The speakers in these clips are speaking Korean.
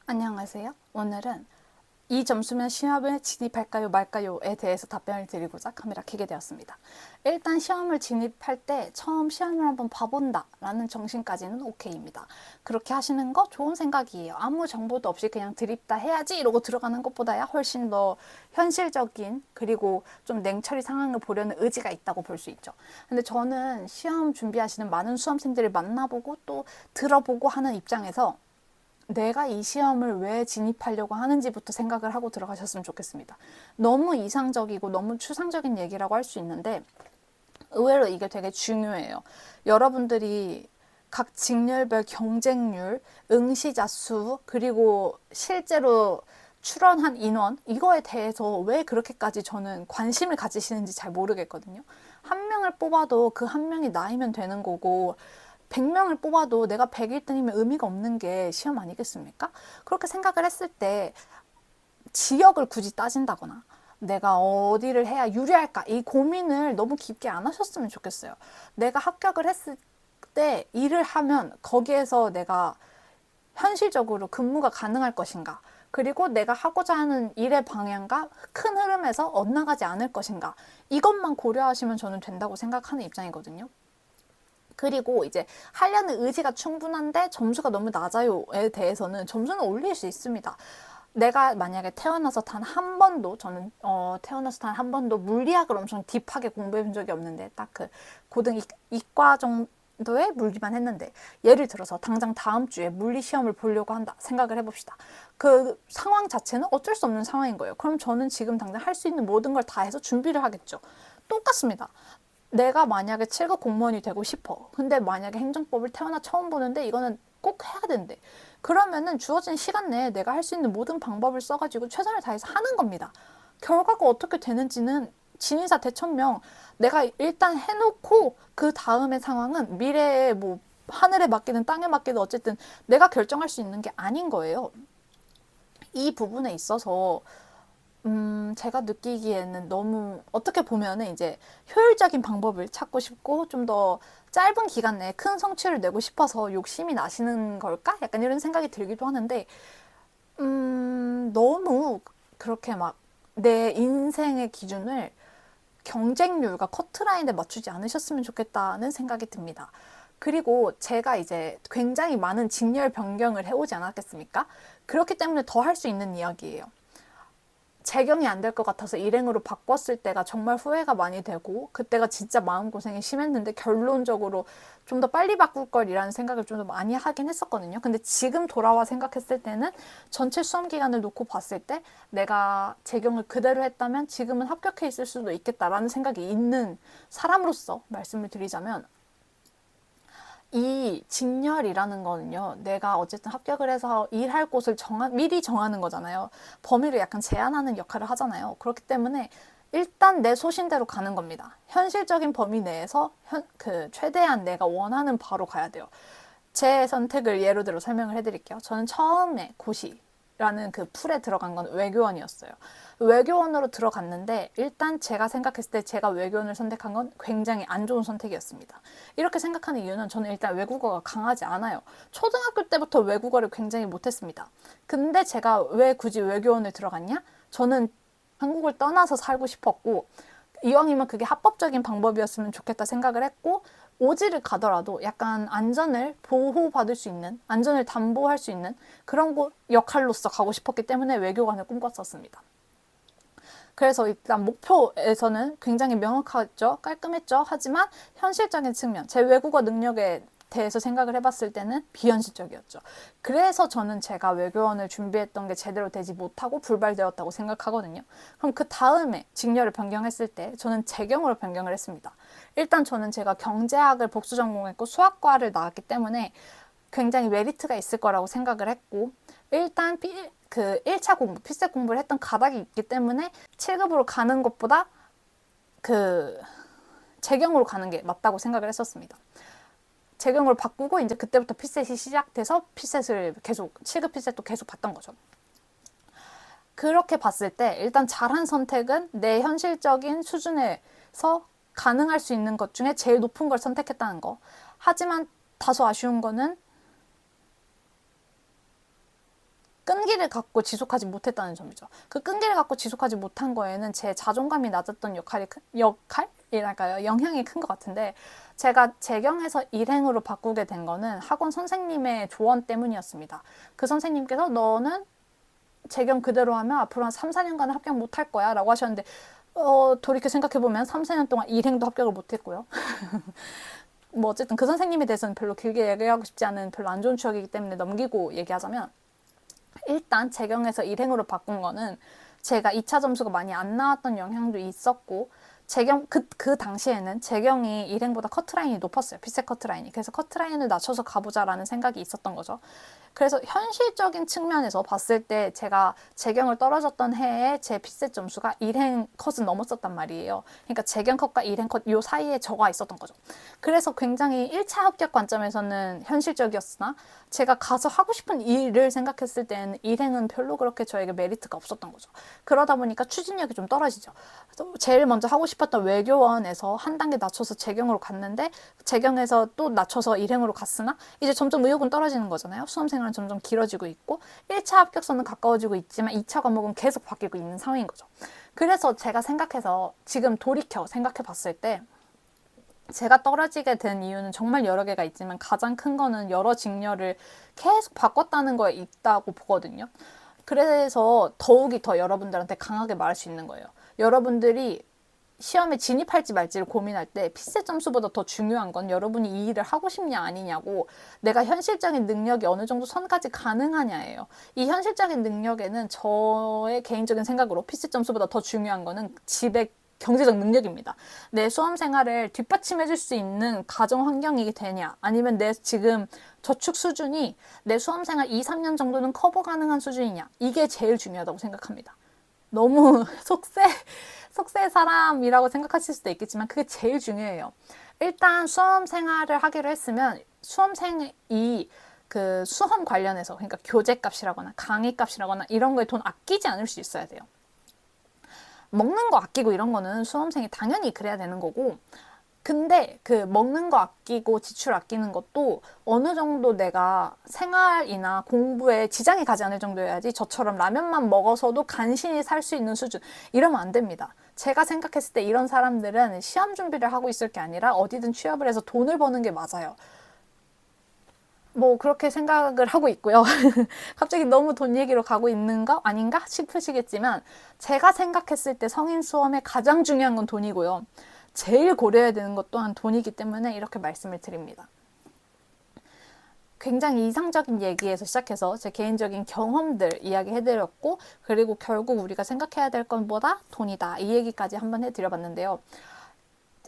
안녕하세요. 오늘은 이 점수면 시험을 진입할까요 말까요에 대해서 답변을 드리고자 카메라 켜게 되었습니다. 일단 시험을 진입할 때 처음 시험을 한번 봐본다 라는 정신까지는 오케이입니다. 그렇게 하시는 거 좋은 생각이에요. 아무 정보도 없이 그냥 드립다 해야지 이러고 들어가는 것보다야 훨씬 더 현실적인, 그리고 좀 냉철히 상황을 보려는 의지가 있다고 볼 수 있죠. 근데 저는 시험 준비하시는 많은 수험생들을 만나보고 또 들어보고 하는 입장에서 내가 이 시험을 왜 진입하려고 하는지부터 생각을 하고 들어가셨으면 좋겠습니다. 너무 이상적이고 너무 추상적인 얘기라고 할 수 있는데 의외로 이게 되게 중요해요. 여러분들이 각 직렬별 경쟁률, 응시자 수, 그리고 실제로 출원한 인원, 이거에 대해서 왜 그렇게까지 저는 관심을 가지시는지 잘 모르겠거든요. 한 명을 뽑아도 그 한 명이 나이면 되는 거고, 100명을 뽑아도 내가 101등이면 의미가 없는 게 시험 아니겠습니까? 그렇게 생각을 했을 때 지역을 굳이 따진다거나 내가 어디를 해야 유리할까 이 고민을 너무 깊게 안 하셨으면 좋겠어요. 내가 합격을 했을 때 일을 하면 거기에서 내가 현실적으로 근무가 가능할 것인가, 그리고 내가 하고자 하는 일의 방향과 큰 흐름에서 엇나가지 않을 것인가, 이것만 고려하시면 저는 된다고 생각하는 입장이거든요. 그리고 이제 하려는 의지가 충분한데 점수가 너무 낮아요에 대해서는 점수는 올릴 수 있습니다. 내가 만약에 태어나서 단 한 번도, 저는 태어나서 단 한 번도 물리학을 엄청 딥하게 공부해 본 적이 없는데 딱 그 고등 이과 정도의 물리만 했는데, 예를 들어서 당장 다음 주에 물리 시험을 보려고 한다 생각을 해봅시다. 그 상황 자체는 어쩔 수 없는 상황인 거예요. 그럼 저는 지금 당장 할 수 있는 모든 걸 다 해서 준비를 하겠죠. 똑같습니다. 내가 만약에 7급 공무원이 되고 싶어. 근데 만약에 행정법을 태어나 처음 보는데 이거는 꼭 해야 된대. 그러면은 주어진 시간 내에 내가 할 수 있는 모든 방법을 써가지고 최선을 다해서 하는 겁니다. 결과가 어떻게 되는지는 진인사 대천명, 내가 일단 해놓고 그 다음의 상황은 미래에 뭐 하늘에 맡기든 땅에 맡기든 어쨌든 내가 결정할 수 있는 게 아닌 거예요. 이 부분에 있어서 제가 느끼기에는 너무 어떻게 보면은 이제 효율적인 방법을 찾고 싶고 좀 더 짧은 기간 내에 큰 성취를 내고 싶어서 욕심이 나시는 걸까? 약간 이런 생각이 들기도 하는데, 너무 그렇게 막 내 인생의 기준을 경쟁률과 커트라인에 맞추지 않으셨으면 좋겠다는 생각이 듭니다. 그리고 제가 이제 굉장히 많은 직렬 변경을 해오지 않았겠습니까? 그렇기 때문에 더 할 수 있는 이야기예요. 재경이 안 될 것 같아서 일행으로 바꿨을 때가 정말 후회가 많이 되고, 그때가 진짜 마음고생이 심했는데 결론적으로 좀 더 빨리 바꿀 걸이라는 생각을 좀 더 많이 하긴 했었거든요. 근데 지금 돌아와 생각했을 때는 전체 수험 기간을 놓고 봤을 때 내가 재경을 그대로 했다면 지금은 합격해 있을 수도 있겠다라는 생각이 있는 사람으로서 말씀을 드리자면, 이 직렬이라는 거는요, 내가 어쨌든 합격을 해서 일할 곳을 미리 정하는 거잖아요. 범위를 약간 제한하는 역할을 하잖아요. 그렇기 때문에 일단 내 소신대로 가는 겁니다. 현실적인 범위 내에서 최대한 내가 원하는 바로 가야 돼요. 제 선택을 예로 들어 설명을 해드릴게요. 저는 처음에 고시라는 그 풀에 들어간 건 외교원이었어요. 외교원으로 들어갔는데 일단 제가 생각했을 때 제가 외교원을 선택한 건 굉장히 안 좋은 선택이었습니다. 이렇게 생각하는 이유는 저는 일단 외국어가 강하지 않아요. 초등학교 때부터 외국어를 굉장히 못했습니다. 근데 제가 왜 굳이 외교원을 들어갔냐? 저는 한국을 떠나서 살고 싶었고, 이왕이면 그게 합법적인 방법이었으면 좋겠다 생각을 했고, 오지를 가더라도 약간 안전을 보호받을 수 있는, 안전을 담보할 수 있는 그런 곳 역할로서 가고 싶었기 때문에 외교관을 꿈꿨었습니다. 그래서 일단 목표에서는 굉장히 명확했죠. 깔끔했죠. 하지만 현실적인 측면, 제 외국어 능력에 대해서 생각을 해봤을 때는 비현실적이었죠. 그래서 저는 제가 외교원을 준비했던 게 제대로 되지 못하고 불발되었다고 생각하거든요. 그럼 그 다음에 직렬을 변경했을 때 저는 재경으로 변경을 했습니다. 일단 저는 제가 경제학을 복수 전공했고 수학과를 나왔기 때문에 굉장히 메리트가 있을 거라고 생각을 했고, 일단 그 1차 공부, 필세 공부를 했던 가닥이 있기 때문에 7급으로 가는 것보다 그 재경으로 가는 게 맞다고 생각을 했었습니다. 재경으로 바꾸고 이제 그때부터 필셋이 시작돼서 필셋을 계속 7급 필셋도 계속 봤던 거죠. 그렇게 봤을 때 일단 잘한 선택은 내 현실적인 수준에서 가능할 수 있는 것 중에 제일 높은 걸 선택했다는 거. 하지만 다소 아쉬운 거는 끈기를 갖고 지속하지 못했다는 점이죠. 그 끈기를 갖고 지속하지 못한 거에는 제 자존감이 낮았던 역할이랄까요? 영향이 큰 것 같은데, 제가 재경에서 일행으로 바꾸게 된 거는 학원 선생님의 조언 때문이었습니다. 그 선생님께서 너는 재경 그대로 하면 앞으로 한 3, 4년간 합격 못 할 거야 라고 하셨는데, 돌이켜 생각해보면 3, 4년 동안 일행도 합격을 못 했고요. 뭐 어쨌든 그 선생님에 대해서는 별로 길게 얘기하고 싶지 않은 별로 안 좋은 추억이기 때문에 넘기고 얘기하자면, 일단 재경에서 일행으로 바꾼 거는 제가 2차 점수가 많이 안 나왔던 영향도 있었고, 재경 그 당시에는 재경이 일행보다 커트라인이 높았어요. 피셋 커트라인이. 그래서 커트라인을 낮춰서 가보자라는 생각이 있었던 거죠. 그래서 현실적인 측면에서 봤을 때 제가 재경을 떨어졌던 해에 제 피셋 점수가 일행 컷은 넘었었단 말이에요. 그러니까 재경 컷과 일행 컷 요 사이에 저가 있었던 거죠. 그래서 굉장히 1차 합격 관점에서는 현실적이었으나, 제가 가서 하고 싶은 일을 생각했을 때는 일행은 별로 그렇게 저에게 메리트가 없었던 거죠. 그러다 보니까 추진력이 좀 떨어지죠. 제일 먼저 하고 싶었던 외교원에서 한 단계 낮춰서 재경으로 갔는데, 재경에서 또 낮춰서 일행으로 갔으나 이제 점점 의욕은 떨어지는 거잖아요. 수험생활은 점점 길어지고 있고 1차 합격선은 가까워지고 있지만 2차 과목은 계속 바뀌고 있는 상황인 거죠. 그래서 제가 생각해서 지금 돌이켜 생각해 봤을 때, 제가 떨어지게 된 이유는 정말 여러 개가 있지만 가장 큰 거는 여러 직렬을 계속 바꿨다는 거에 있다고 보거든요. 그래서 더욱이 더 여러분들한테 강하게 말할 수 있는 거예요. 여러분들이 시험에 진입할지 말지를 고민할 때 피셋 점수보다 더 중요한 건 여러분이 이 일을 하고 싶냐 아니냐고, 내가 현실적인 능력이 어느 정도 선까지 가능하냐예요. 이 현실적인 능력에는 저의 개인적인 생각으로 피셋 점수보다 더 중요한 거는 집의 경제적 능력입니다. 내 수험 생활을 뒷받침해 줄 수 있는 가정 환경이 되냐, 아니면 내 지금 저축 수준이 내 수험 생활 2, 3년 정도는 커버 가능한 수준이냐, 이게 제일 중요하다고 생각합니다. 너무 속세 사람이라고 생각하실 수도 있겠지만 그게 제일 중요해요. 일단 수험 생활을 하기로 했으면 수험생이 그 수험 관련해서, 그러니까 교재값이라거나 강의값이라거나 이런 거에 돈 아끼지 않을 수 있어야 돼요. 먹는 거 아끼고 이런 거는 수험생이 당연히 그래야 되는 거고, 근데 그 먹는 거 아끼고 지출 아끼는 것도 어느 정도 내가 생활이나 공부에 지장이 가지 않을 정도여야지, 저처럼 라면만 먹어서도 간신히 살 수 있는 수준, 이러면 안 됩니다. 제가 생각했을 때 이런 사람들은 시험 준비를 하고 있을 게 아니라 어디든 취업을 해서 돈을 버는 게 맞아요. 뭐 그렇게 생각을 하고 있고요. 갑자기 너무 돈 얘기로 가고 있는 거 아닌가 싶으시겠지만, 제가 생각했을 때 성인 수험에 가장 중요한 건 돈이고요. 제일 고려해야 되는 것 또한 돈이기 때문에 이렇게 말씀을 드립니다. 굉장히 이상적인 얘기에서 시작해서 제 개인적인 경험들 이야기해드렸고, 그리고 결국 우리가 생각해야 될 건 뭐다? 돈이다. 이 얘기까지 한번 해드려봤는데요.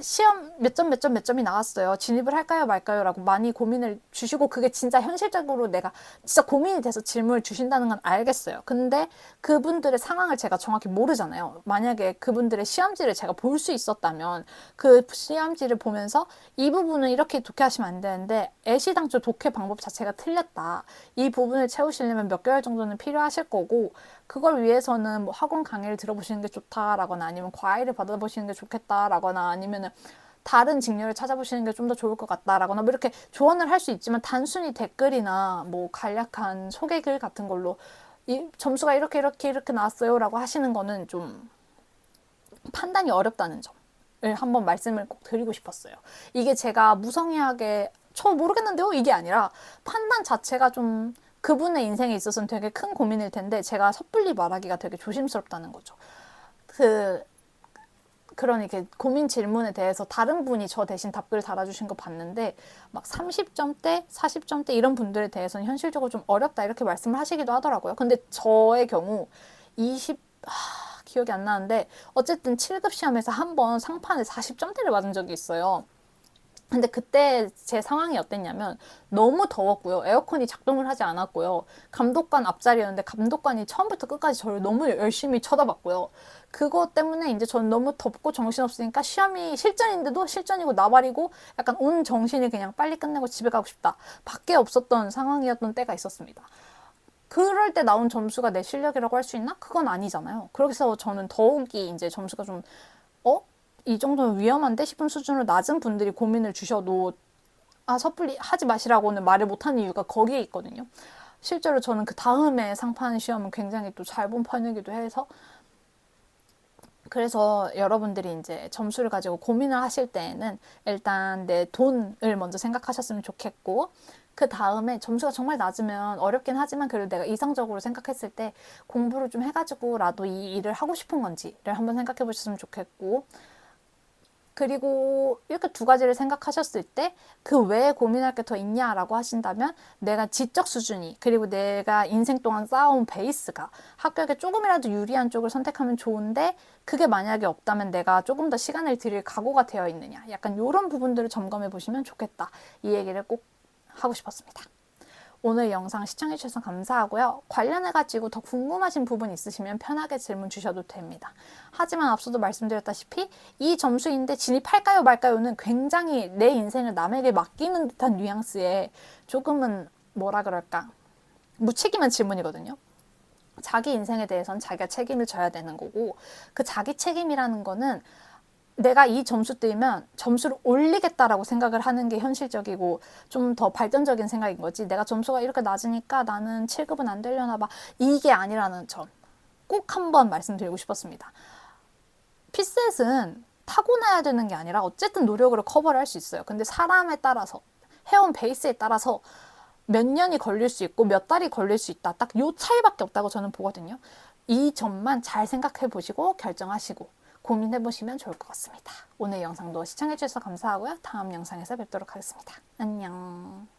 시험 몇 점이 나왔어요. 진입을 할까요 말까요? 라고 많이 고민을 주시고, 그게 진짜 현실적으로 내가 진짜 고민이 돼서 질문을 주신다는 건 알겠어요. 근데 그분들의 상황을 제가 정확히 모르잖아요. 만약에 그분들의 시험지를 제가 볼 수 있었다면 그 시험지를 보면서 이 부분은 이렇게 독해하시면 안 되는데 애시당초 독해 방법 자체가 틀렸다, 이 부분을 채우시려면 몇 개월 정도는 필요하실 거고, 그걸 위해서는 뭐 학원 강의를 들어보시는 게 좋다라거나, 아니면 과외를 받아보시는 게 좋겠다라거나, 아니면 다른 직렬을 찾아보시는 게 좀 더 좋을 것 같다라거나, 뭐 이렇게 조언을 할 수 있지만, 단순히 댓글이나 뭐 간략한 소개글 같은 걸로 이 점수가 이렇게 나왔어요 라고 하시는 거는 좀 판단이 어렵다는 점을 한번 말씀을 꼭 드리고 싶었어요. 이게 제가 무성의하게 저 모르겠는데요 이게 아니라, 판단 자체가 좀 그분의 인생에 있어서는 되게 큰 고민일 텐데 제가 섣불리 말하기가 되게 조심스럽다는 거죠. 그런 이렇게 고민 질문에 대해서 다른 분이 저 대신 답글 달아주신 거 봤는데, 막 30점대, 40점대 이런 분들에 대해서는 현실적으로 좀 어렵다 이렇게 말씀을 하시기도 하더라고요. 근데 저의 경우 기억이 안 나는데 어쨌든 7급 시험에서 한번 상판에 40점대를 맞은 적이 있어요. 근데 그때 제 상황이 어땠냐면, 너무 더웠고요. 에어컨이 작동을 하지 않았고요. 감독관 앞자리였는데 감독관이 처음부터 끝까지 저를 너무 열심히 쳐다봤고요. 그것 때문에 이제 저는 너무 덥고 정신없으니까 시험이 실전인데도 실전이고 나발이고 약간 온 정신이 그냥 빨리 끝내고 집에 가고 싶다 밖에 없었던 상황이었던 때가 있었습니다. 그럴 때 나온 점수가 내 실력이라고 할 수 있나? 그건 아니잖아요. 그래서 저는 더욱이 이제 점수가 좀 이 정도는 위험한데 싶은 수준으로 낮은 분들이 고민을 주셔도 섣불리 하지 마시라고는 말을 못하는 이유가 거기에 있거든요. 실제로 저는 그 다음에 상판 시험은 굉장히 또 잘 본 편이기도 해서, 그래서 여러분들이 이제 점수를 가지고 고민을 하실 때에는 일단 내 돈을 먼저 생각하셨으면 좋겠고, 그 다음에 점수가 정말 낮으면 어렵긴 하지만 그래도 내가 이상적으로 생각했을 때 공부를 좀 해가지고라도 이 일을 하고 싶은 건지를 한번 생각해 보셨으면 좋겠고, 그리고 이렇게 두 가지를 생각하셨을 때 그 외에 고민할 게 더 있냐라고 하신다면, 내가 지적 수준이, 그리고 내가 인생 동안 쌓아온 베이스가 합격에 조금이라도 유리한 쪽을 선택하면 좋은데, 그게 만약에 없다면 내가 조금 더 시간을 들일 각오가 되어 있느냐, 약간 이런 부분들을 점검해 보시면 좋겠다, 이 얘기를 꼭 하고 싶었습니다. 오늘 영상 시청해주셔서 감사하고요. 관련해가지고 더 궁금하신 부분 있으시면 편하게 질문 주셔도 됩니다. 하지만 앞서도 말씀드렸다시피 이 점수인데 진입할까요 말까요는 굉장히 내 인생을 남에게 맡기는 듯한 뉘앙스의 조금은 뭐라 그럴까, 무책임한 질문이거든요. 자기 인생에 대해서는 자기가 책임을 져야 되는 거고, 그 자기 책임이라는 거는 내가 이 점수 뜨면 점수를 올리겠다라고 생각을 하는 게 현실적이고 좀 더 발전적인 생각인 거지, 내가 점수가 이렇게 낮으니까 나는 7급은 안 되려나 봐, 이게 아니라는 점 꼭 한번 말씀드리고 싶었습니다. 피셋은 타고나야 되는 게 아니라 어쨌든 노력으로 커버를 할 수 있어요. 근데 사람에 따라서, 해온 베이스에 따라서 몇 년이 걸릴 수 있고 몇 달이 걸릴 수 있다, 딱 요 차이밖에 없다고 저는 보거든요. 이 점만 잘 생각해 보시고 결정하시고 고민해 보시면 좋을 것 같습니다. 오늘 영상도 시청해 주셔서 감사하고요. 다음 영상에서 뵙도록 하겠습니다. 안녕.